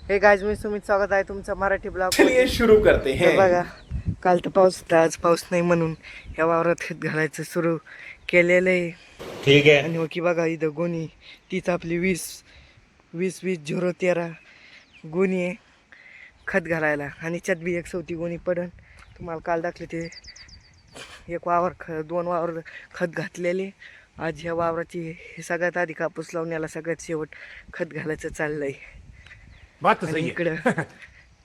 Hey guys, मी सुमित, स्वागत आहे तुमचं मराठी ब्लॉग. चलिए शुरू करते हैं. बघा, काल तर पाऊस होता, आज पाऊस नाही म्हणून या वावरात खत घालायचं सुरू केलेलं आहे. ठीक है. आणि हो की बघा इथं गोणी तीच आपली 20-20-0-13 गोणी आहे खत घालायला. आणि त्यात बी एक सवती गोणी पडन. तुम्हाला काल दाखले ते एक वावर दोन वावर खत घातलेले. आज ह्या वावराची हे सगळ्यात आधी कापूस लावण्याला सगळ्यात शेवट खत घालायचं चाललंय. बात तो आणि सही है. इकडं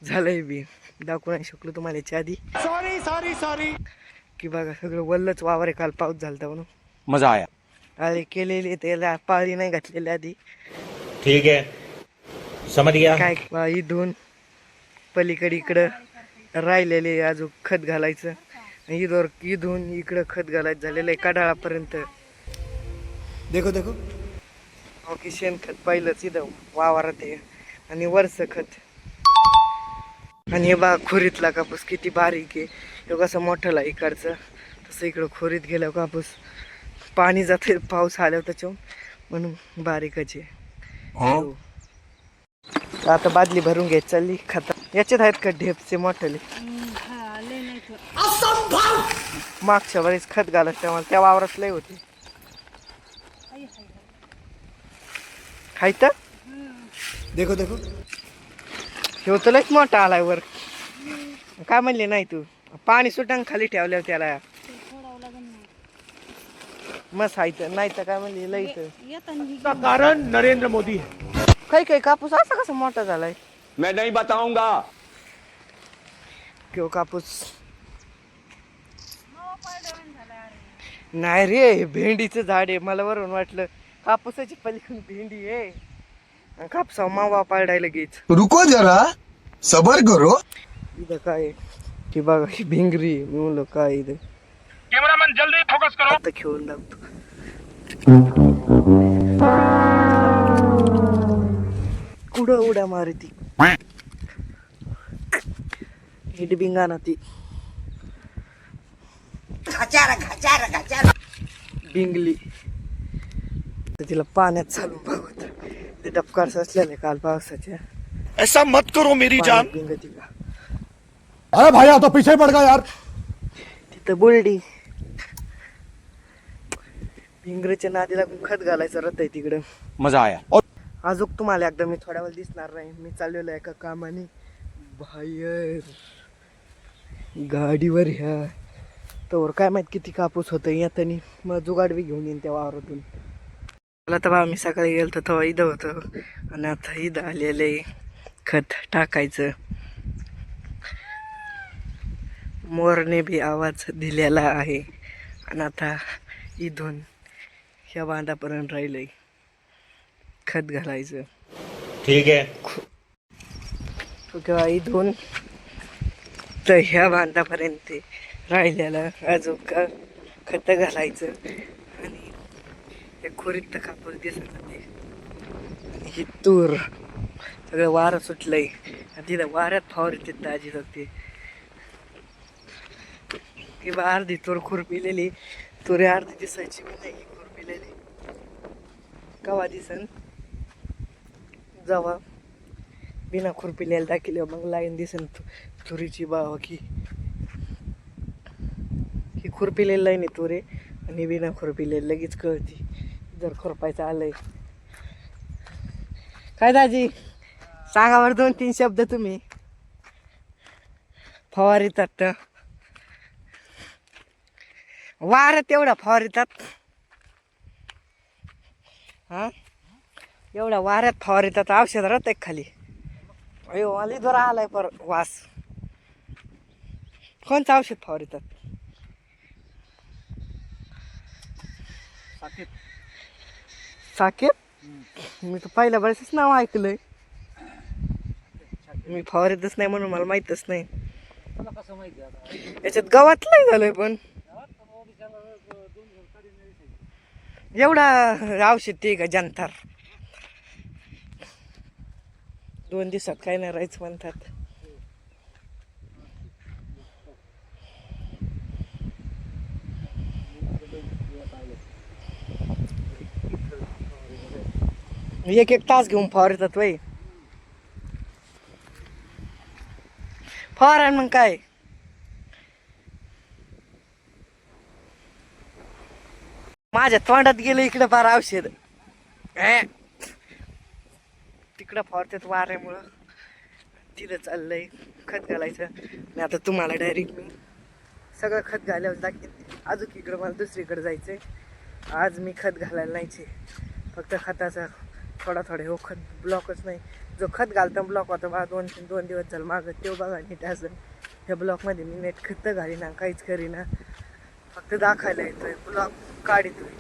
झालंय बी दाखवू नाही शकलो तुम्हाला याच्या आधी सॉरी की बघा सगळं वल्लच वावर आहे. काल पाऊस झालता म्हणून मजा आया. आले केलेले त्याला पाळी नाही घातलेली आधी. ठीक है, समझ गया. काय इथून पलीकडे इकडं राहिलेले अजून खत घालायचं. इथून इकडं खत घालायचं झालेलं आहे कडाळापर्यंत. देखो देखो ओके, शेणखत पहिलंच इथं वावरात आहे आणि वरचं खत. आणि हे बा खोरीतला कापूस किती बारीक आहे. हे कसं मोठाला इकडचं तसं इकडं खोरीत गेल्यावर कापूस पाणी जाते पाऊस आल्यावर त्याच्यावर म्हणून बारीकच आहे. हो. आता बादली भरून घ्यायची चालली खत. याच्यात आहेत का ढेपचे मोठले मागच्या वेळेस खत घालत तेव्हा त्या वावरात लय होते. खायचं देखो देखो हे होतं लयच मोठा आलाय वर. काय म्हणले नाही तू पाणी सुटांग खाली ठेवल्यावर त्याला मस्त हायचं नाही तर काय म्हणले लय कारण नरेंद्र मोदी है. काही कापूस असा कसा मोठा झालाय. मैं नहीं बताऊंगा. किंवा कापूस नाही रे, भेंडीचं झाड आहे. मला वरून वाटलं कापूसाची पलीकडून भेंडी आहे. कापसा मावा पाडायला गेच. रुको जरा सबर करो. इथं काय आहे? की बघा ही भिंगरी. मी म्हणलं काय इथं. कैमरामैन जल्दी फोकस करो. आता खेळून लागतो. कुठं उड्या मारती हिट बिंगाना ती बिंगली. तर तिला पाण्यात चालून बघत ते डबकार असलेले काल पावसाच्या. ऐसा मत करो मेरी जान. बिंगती का अरे भाई तो पीछे पड़ गया यार. तिथं बुलडी भिंगरीच्या नादी लागून खत घालायचं रथ आहे तिकडं. मजा आया. अजून तुम्हाला एकदा मी थोड्या वेळ दिसणार नाही. मी चाललेलो एका कामाने बाहेर गाडीवर. ह्या तर काय माहित किती कापूस होतं येतानी. मग जुगाड बी घेऊन येईन त्या वावरातून. मला तर बा मी सकाळी गेलो तर तेव्हा इथं होतं आणि आता इथं आलेले खत टाकायचं. मोरने बी आवाज दिलेला आहे. आणि आता इथून ह्या बांधापर्यंत राहिलंय खत घालायचं. ठीक है. किंवा इथून तर ह्या बांधापर्यंत राहिलेलं अजून का खत घालायचं. आणि एक खोरीत तर कापूस दिसत ते. आणि ही तूर सगळं वारं सुटलंय. तिथं वाऱ्यात फावर येते ताजी लागते. किंवा अर्धी तूर खुरपिलेली. तुरे अर्धी दिसायची मी नाही खुरपिलेली. कवा दिसन जेव्हा बिना खुरपिलेला दाखिले मग लाईन दिसन तुरीची बावा की ही खुरपिलेली लाईन आहे तुरे आणि बिना खुरपिलेली लगेच कळती जर खुरपायचं आलंय. काय दाजी सांगा बरं 2-3 शब्द तुम्ही. फवारीतात वारं तेवढा फवारीतात. हा एवढा वाऱ्यात फवारीतात औषध राहत खाली. अयो मला जरा आलाय पर वास. कोणतं औषध फवारीतात. साकेत. मी तर पहिल्या वेळेसच नाव ऐकलंय. मी फवारीतच नाही म्हणून मला माहीतच नाही. याच्यात गवत नाही झालंय पण एवढा औषध ते का जनतार 2 दिवसात काय नाही राहायचं म्हणतात. एक तास घेऊन फवारतात वय. फवारा मग काय. माझ्या तोंडात गेलं इकडं फार औषध तिकडं फवारतात वाऱ्यामुळं. तिथं चाललंय खत घालायचं आणि आता तुम्हाला डायरेक्ट मी सगळं खत घाल्यावर दाखवेन. अजून इकडं मला दुसरीकडे जायचंय. आज मी खत घालायला नाहीचे, फक्त खताचा थोडा हो खत ब्लॉकच नाही. जो खत घालता ब्लॉक होता बा 2 दिवस झालं मागं, तो बघा नीट असेल. ह्या ब्लॉकमध्ये मी नीट खत घालीना, काहीच करीना, फक्त दाखायला येतोय ब्लॉक काढितोय.